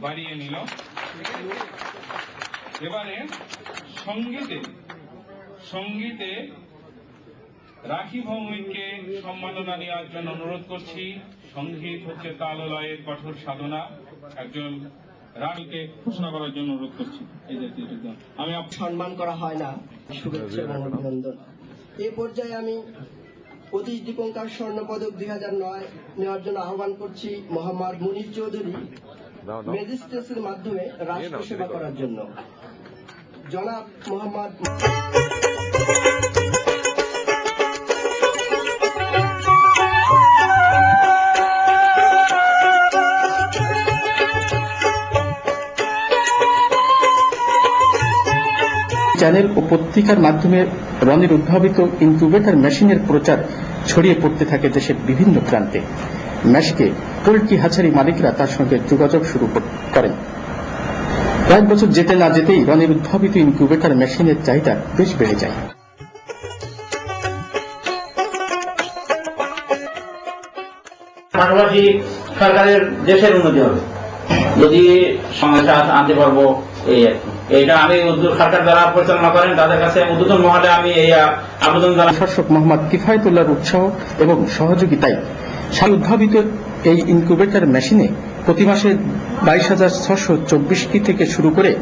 বাড়িয়ে নিল। এবারে সঙ্গীতে রাখি ভৌমিককে সম্মাননা নেওয়ার জন্য অনুরোধ করছি। সঙ্গীত হচ্ছে তাল ও লয়ের কঠোর সাধনা। একজন রানীকে ঘোষণা করার জন্য অনুরোধ করছি। আমি সম্মান করা হয় না, শুভেচ্ছা এবং অভিনন্দন। এ পর্যায়ে আমি 25 দীপঙ্কর স্বর্ণপদক 2009 নেওয়ার জন্য আহ্বান করছি মোহাম্মদ মুনির চৌধুরী, ম্যাজিস্ট্রেটের মাধ্যমে রাষ্ট্র সেবা করার জন্য। জনাব মোহাম্মদ চ্যানেল ও পত্রিকার মাধ্যমে রনির উদ্ভাবিত ইনকিউবেটর মেশিনের প্রচার ছড়িয়ে পড়তে থাকে দেশের বিভিন্ন প্রান্তে। মেশকে পোল্ট্রি হাছারি মালিকরা তার সঙ্গে যোগাযোগ শুরু করেন। কয়েক বছর যেতে না যেতেই রনির উদ্ভাবিত ইনকিউবেটর মেশিনের চাহিদা বেশ বেড়ে যায়। পাশাপাশি সরকারের দেশের উন্নতি হবে যদি সমস্যা আনতে পারবো। এইটা আমি সরকার যারা পরিচালনা করেন তাদের কাছে উদ্বোধন মহলে আমি এই আবেদন জানাই। শাসক মোহাম্মদ কিফায়েতুল্লাহর উৎসাহ এবং সহযোগিতায় উদ্ভাবিত এই ইনকিউবেটর মেশিনে প্রতি মাসে 22,624টি থেকে শুরু করে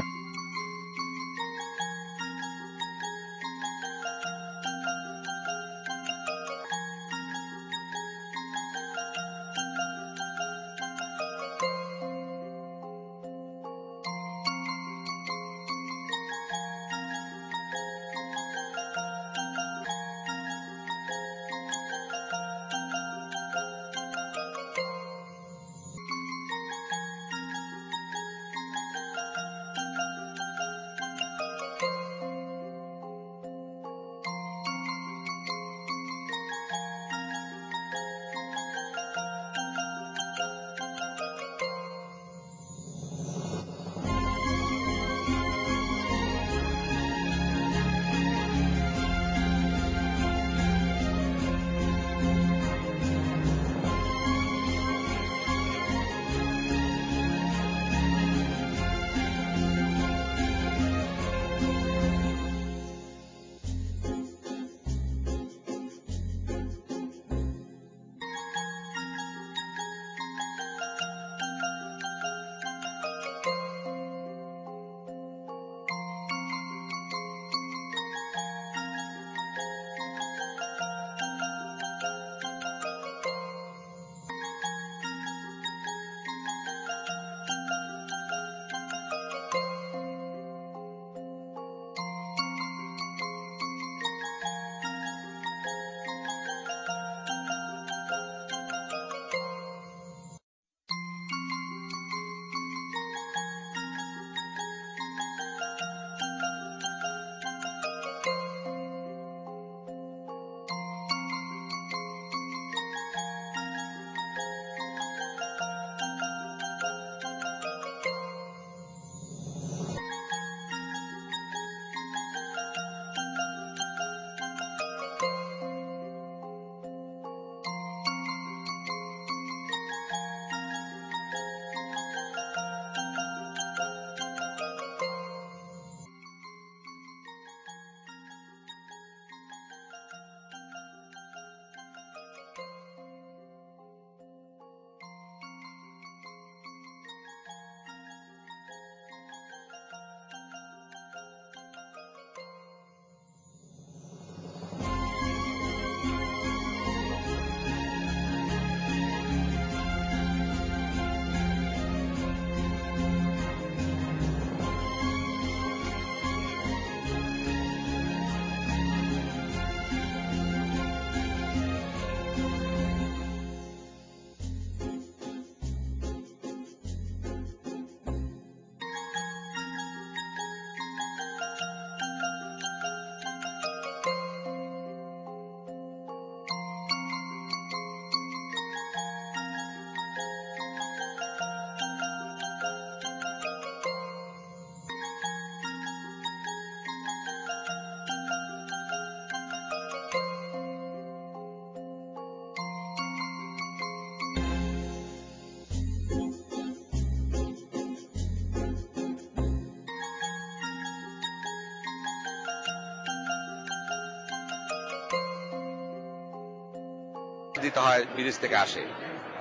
দিতে হয় বিদেশ থেকে আসে।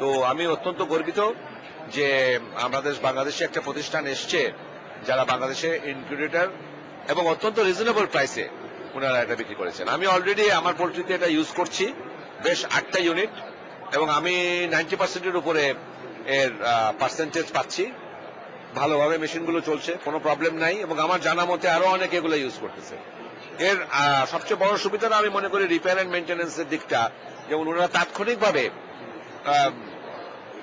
তো আমি অত্যন্ত গর্বিত যে আমাদের বাংলাদেশে একটা প্রতিষ্ঠান এসছে যারা বাংলাদেশে ইনকিউবেটর এবং অত্যন্ত রিজনেবল প্রাইসে ওনারা এটা বিক্রি করেছেন। আমি অলরেডি আমার পোল্ট্রিতে এটা ইউজ করছি, বেশ 8টা ইউনিট, এবং আমি 90%-এর উপরে এর পার্সেন্টেজ পাচ্ছি। ভালোভাবে মেশিনগুলো চলছে, কোনো প্রবলেম নাই, এবং আমার জানা মতে আরো অনেকে এগুলো ইউজ করতেছে। এর সবচেয়ে বড় সুবিধাটা আমি মনে করি রিপেয়ার এন্ড মেইনটেনেন্সের দিকটা, যেমন ওনারা তাৎক্ষণিকভাবে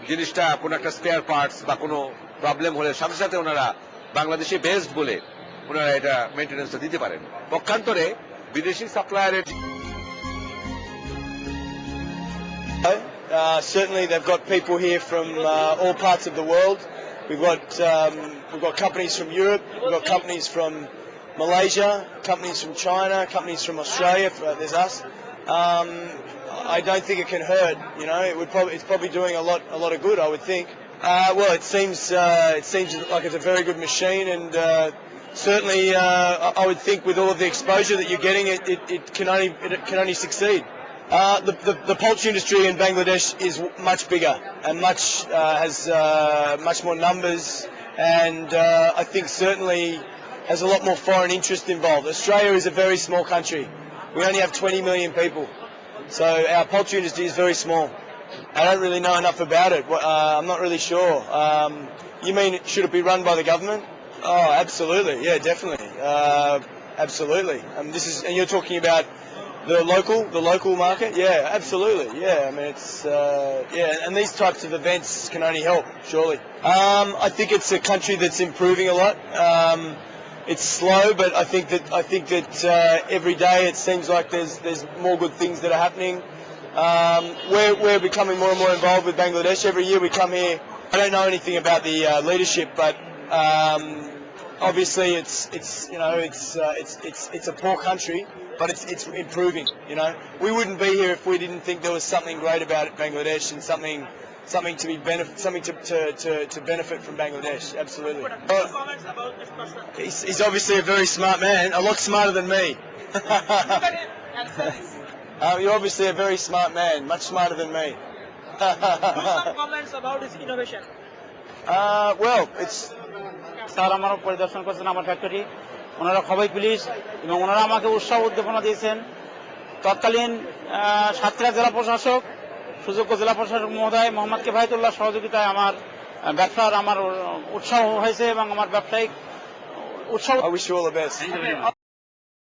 জিনিসটা কোনো একটা স্পেয়ার পার্টস বা কোনো প্রবলেম হলে সাথে সাথে ওনারা বাংলাদেশে বেস্ট বলে ওনারা এটা মেইনটেনেন্সটা দিতে পারেন। পক্ষান্তরে বিদেশি সাপ্লায়ারের Certainly, they've got people here from all parts of the world. We've got companies from Europe, we've got companies from Malaysia, companies from China, companies from Australia. There's us. I don't think it can hurt. You know, it's probably doing a lot of good. I would think. Well, it seems like it's a very good machine, and certainly I would think with all of the exposure that you're getting, it can only succeed. The poultry industry in Bangladesh is much bigger and has much more numbers, and I think certainly has a lot more foreign interest involved. Australia is a very small country. We only have 20 million people, so our poultry industry is very small. I don't really know enough about it. I'm not really sure. You mean should it be run by the government? Oh, absolutely. Yeah, definitely. Absolutely. And you're talking about the local market. Yeah, absolutely. Yeah, I mean it's and these types of events can only help, surely. I think it's a country that's improving a lot. It's slow, but I think that every day it seems like there's more good things that are happening. We're becoming more and more involved with Bangladesh. Every year we come here. I don't know anything about the leadership, but obviously it's a poor country, but it's improving. You know, we wouldn't be here if we didn't think there was something great about Bangladesh and something to benefit from Bangladesh. Absolutely. Comments about this person? He's obviously a very smart man, a lot smarter than me. Look at him and say this. You're obviously a very smart man, much smarter than me. Some comments about his innovation. Well, it's sir আমারও পরিদর্শন করছেন আমার factory, ওনারা খুবই please এবং ওনারা আমাকে উৎসাহ উদ্দীপনা দিয়েছেন। তৎকালীন সাতক্ষীরা জেলা প্রশাসক, সুযোগ্য জেলা প্রশাসক মহোদয় মোহাম্মদ কেফায়েতুল্লাহ সহযোগিতায় আমার ব্যবসার আমার উৎসাহ হয়েছে এবং আমার ব্যবসায়িক উৎসাহ। I wish you all the best.